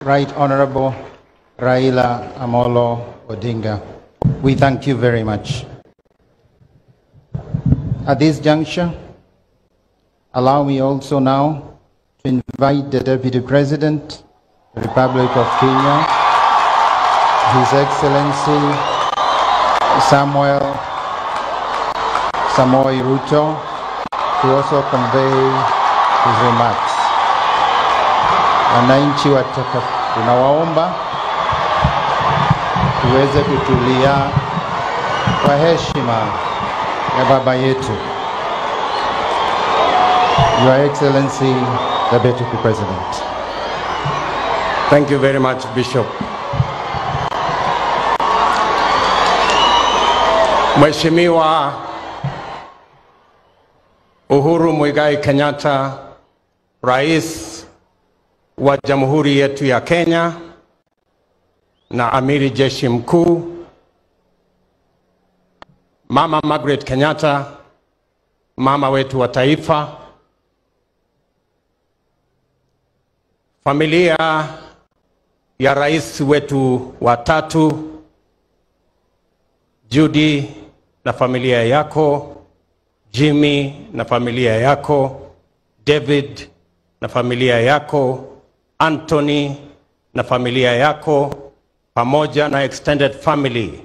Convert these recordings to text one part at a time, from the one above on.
Right Honorable Raila Amolo Odinga. We thank you very much. At this juncture, allow me also now to invite the Deputy President, the Republic of Kenya, His Excellency Samoei Ruto, to also convey his remarks. Wananchi tunawaomba tuweze kutulia kwa heshima ya baba yetu. Your Excellency, the Deputy President. Thank you very much, Bishop. Mheshimiwa Uhuru Muigai Kenyatta, Rais wa Jamhuri yetu ya Kenya na Amiri Jeshi Mkuu, Mama Margaret Kenyatta, mama wetu wa taifa, familia ya rais wetu wa tatu, Judy na familia yako, Jimmy na familia yako, David na familia yako, Anthony na familia yako, pamoja na extended family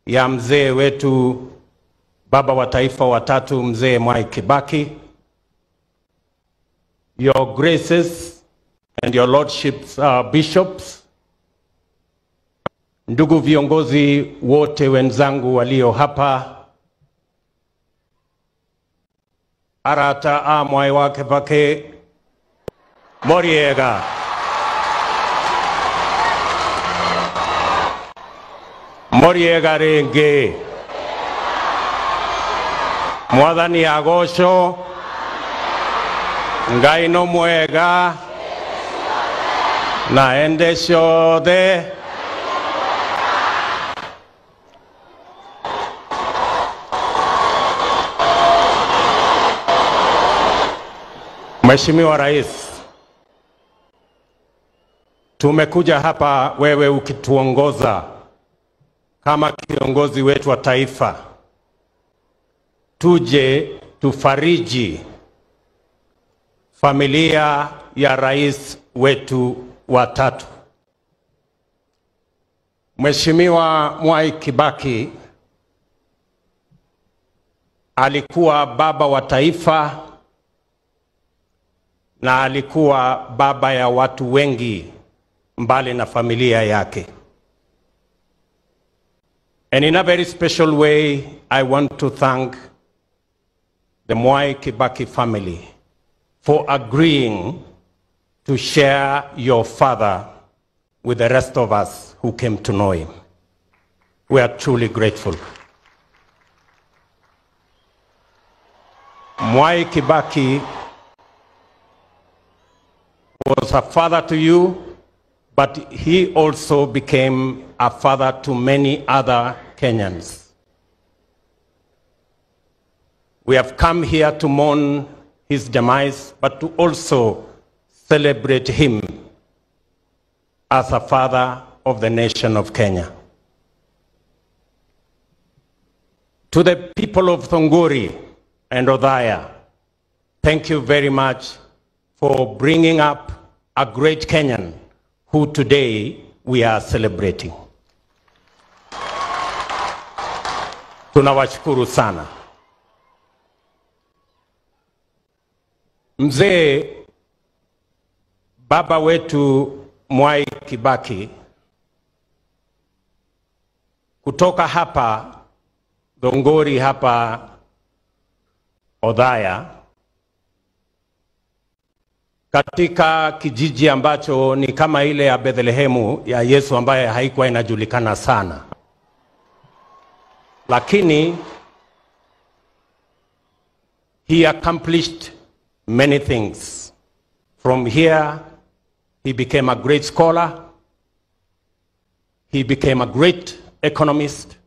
ya mzee wetu baba wa taifa wa tatu, mzee Mwai Kibaki. Your graces and your lordships, bishops, ndugu viongozi wote wenzangu walio hapa, arata Mwai wa Kibaki Moriega. Moriega renge. Mwathani agosho. Ngai no mwega. Na ende ciothe. Mheshimiwa Rais, tumekuja hapa wewe ukituongoza kama kiongozi wetu wa taifa, tuje tufariji familia ya rais wetu wa tatu. Mheshimiwa Mwai Kibaki alikuwa baba wa taifa na alikuwa baba ya watu wengi mbali na familia yake. And in a very special way, I want to thank the Mwai Kibaki family for agreeing to share your father with the rest of us who came to know him. We are truly grateful. Mwai Kibaki was a father to you, but he also became a father to many other Kenyans. We have come here to mourn his demise, but to also celebrate him as a father of the nation of Kenya. To the people of Thongori and Othaya, thank you very much for bringing up a great Kenyan who today we are celebrating. Tunawashukuru sana. Mzee baba wetu Mwai Kibaki kutoka hapa Thongori hapa Othaya, katika kijiji ambacho ni kama ile ya Bethlehemu ya Yesu ambaye haikuwa inajulikana sana. Lakini he accomplished many things. From here, he became a great scholar. He became a great economist.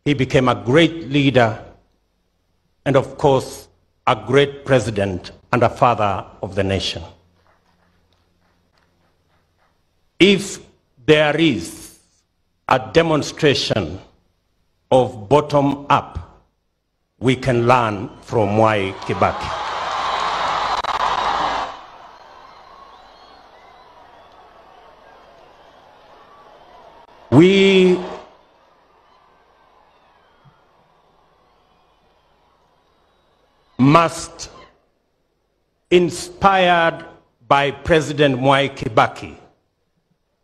He became a great leader. And of course, a great president and a father of the nation. if there is a demonstration of bottom-up, we can learn from Mwai Kibaki. We must, inspired by President Mwai Kibaki,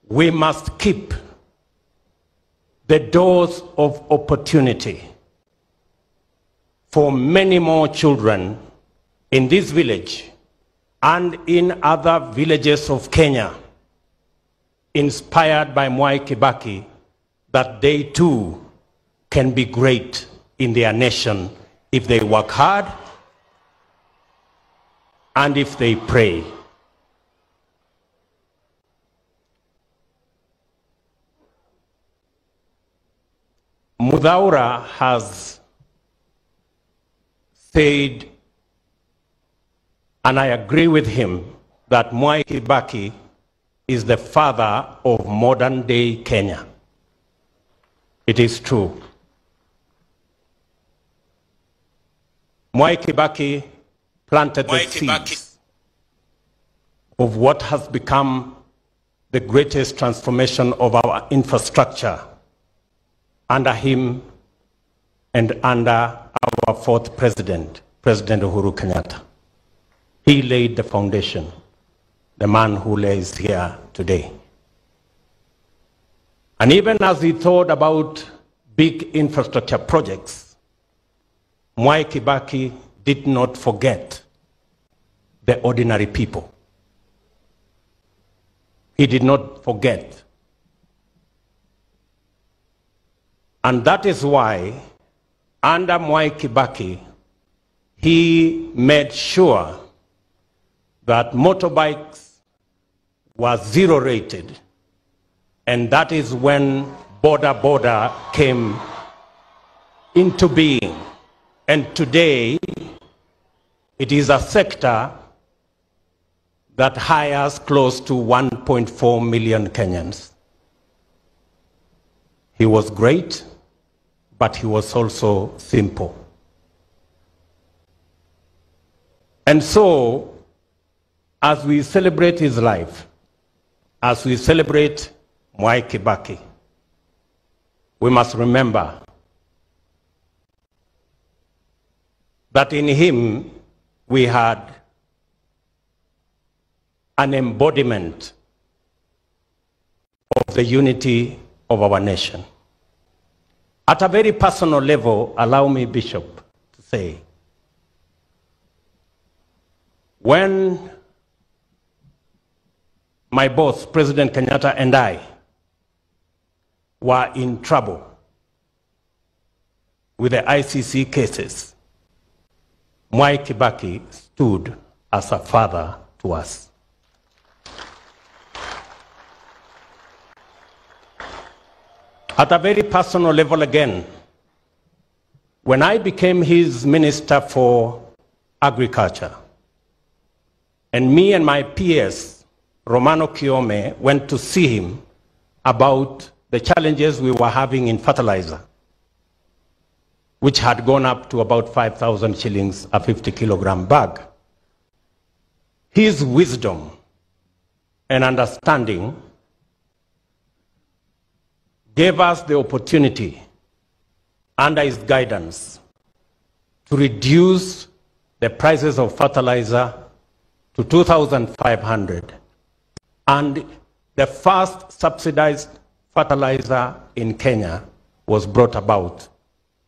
we must keep the doors of opportunity for many more children in this village and in other villages of Kenya, inspired by Mwai Kibaki, that they too can be great in their nation if they work hard and if they pray. Mudhaura has said, and I agree with him, that Mwai Kibaki is the father of modern day Kenya. It is true. Mwai Kibaki planted the seeds of what has become the greatest transformation of our infrastructure under him and under our fourth president, President Uhuru Kenyatta. He laid the foundation, the man who lays here today. And even as he thought about big infrastructure projects, Mwai Kibaki did not forget the ordinary people. He did not forget. And that is why, under Mwai Kibaki, he made sure that motorbikes were zero rated. And that is when Boda came into being. And today, it is a sector that hires close to 1.4 million Kenyans. He was great, but he was also simple. And so, as we celebrate his life, as we celebrate Mwai Kibaki, we must remember that in him we had an embodiment of the unity of our nation. At a very personal level, allow me, Bishop, to say, when my boss, President Kenyatta, and I were in trouble with the ICC cases, Mwai Kibaki stood as a father to us. At a very personal level again, when I became his Minister for Agriculture, and me and my peers, Romano Kiome, went to see him about the challenges we were having in fertilizer, which had gone up to about 5,000 shillings a 50-kilogram bag. His wisdom and understanding gave us the opportunity, under his guidance, to reduce the prices of fertilizer to 2,500. And the first subsidized fertilizer in Kenya was brought about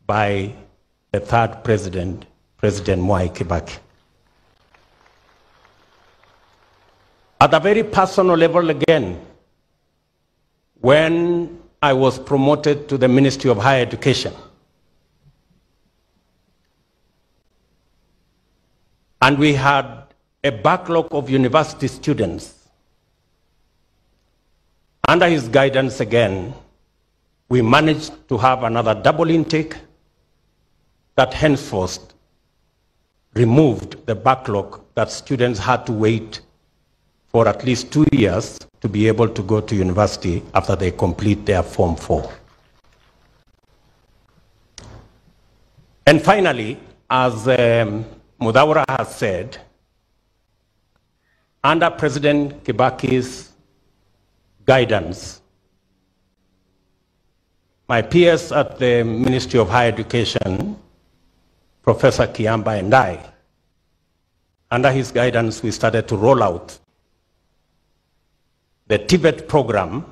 by the third president, President Mwai Kibaki. At a very personal level again, when I was promoted to the Ministry of Higher Education, and we had a backlog of university students, under his guidance again, we managed to have another double intake that henceforth removed the backlog that students had to wait for at least 2 years to be able to go to university after they complete their Form 4. And finally, as Mudawara has said, under President Kibaki's guidance, my peers at the Ministry of Higher Education, Professor Kiamba and I, under his guidance, we started to roll out the Tibet program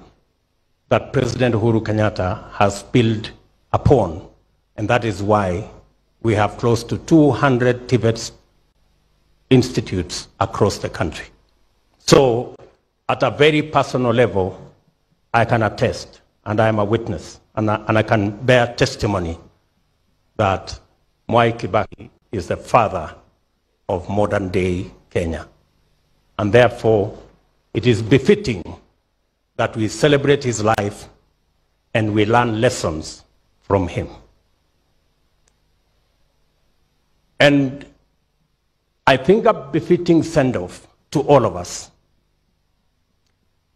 that President Uhuru Kenyatta has built upon, and that is why we have close to 200 Tibet institutes across the country. So, at a very personal level, I can attest, and I am a witness, and I can bear testimony that Mwai Kibaki is the father of modern-day Kenya. And therefore, it is befitting that we celebrate his life and we learn lessons from him. And I think a befitting send-off to all of us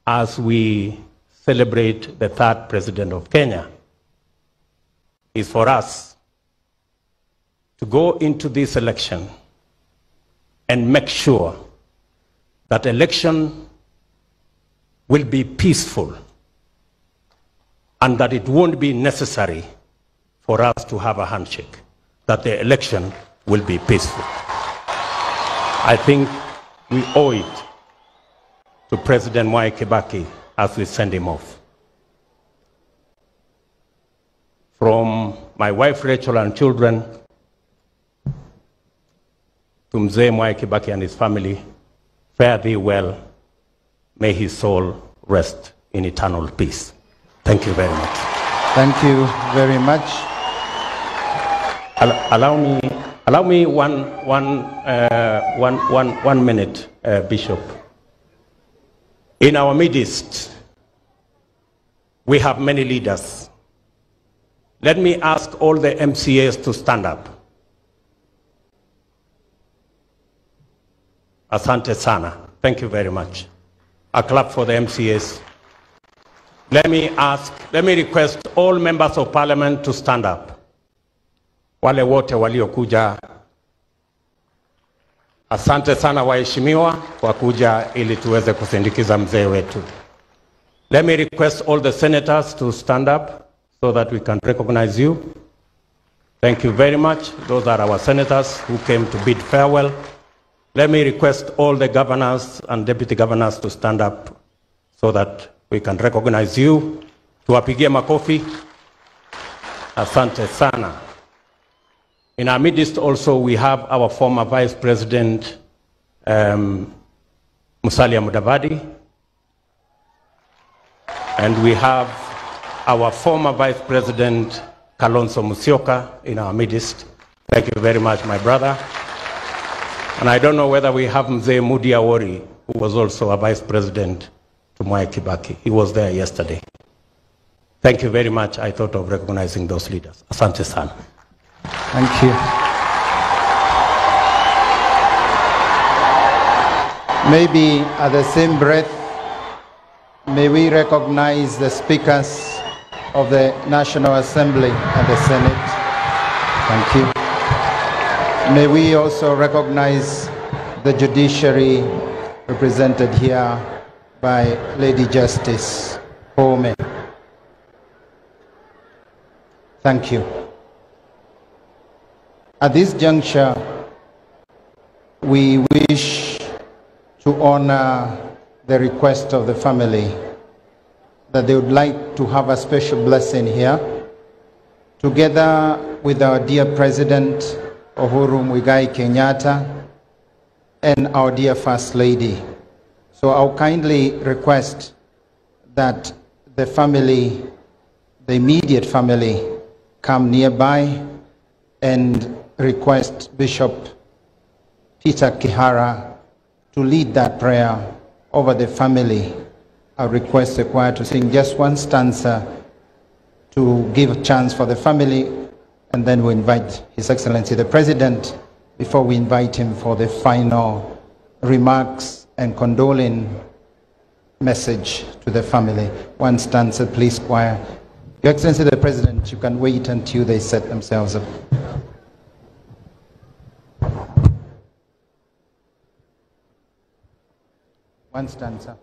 as we celebrate the third president of Kenya is for us to go into this election and make sure that election will be peaceful and that it won't be necessary for us to have a handshake, that the election will be peaceful. I think we owe it to President Mwai Kibaki as we send him off. From my wife Rachel and children, to Mzee Mwai Kibaki and his family, fare thee well. May his soul rest in eternal peace. Thank you very much. Thank you very much. Allow me one minute, Bishop. In our midst, we have many leaders. Let me ask all the MCAs to stand up. Asante sana. Thank you very much. A clap for the MCAs. Let me request all members of parliament to stand up. Wale wote waliokuja, asante sana waheshimiwa kwa kuja ili tuweze kusindikiza mzee wetu. Let me request all the senators to stand up so that we can recognize you. Thank you very much. Those are our senators who came to bid farewell. Let me request all the governors and deputy governors to stand up so that we can recognize you. Tuwapigie makofi. Asante sana. In our midst also we have our former Vice President Musalia Mudavadi, and we have our former Vice President Kalonzo Musyoka in our midst. Thank you very much, my brother. And I don't know whether we have Mzee Mudi Awori, who was also a Vice President to Mwai Kibaki. He was there yesterday. Thank you very much. I thought of recognizing those leaders. Asante sana. Thank you. Maybe at the same breath, may we recognize the speakers of the National Assembly and the Senate. Thank you. May we also recognize the judiciary represented here by Lady Justice Home. Thank you. At this juncture, we wish to honor the request of the family that they would like to have a special blessing here, together with our dear President Uhuru Muigai Kenyatta and our dear First Lady. So I'll kindly request that the family, the immediate family, come nearby and request Bishop Peter Kihara to lead that prayer over the family. I'll request the choir to sing just one stanza to give a chance for the family, and then we invite His Excellency the President before we invite him for the final remarks and condoling message to the family. One stanza, please, choir. Your Excellency the President, you can wait until they set themselves up. One stanza.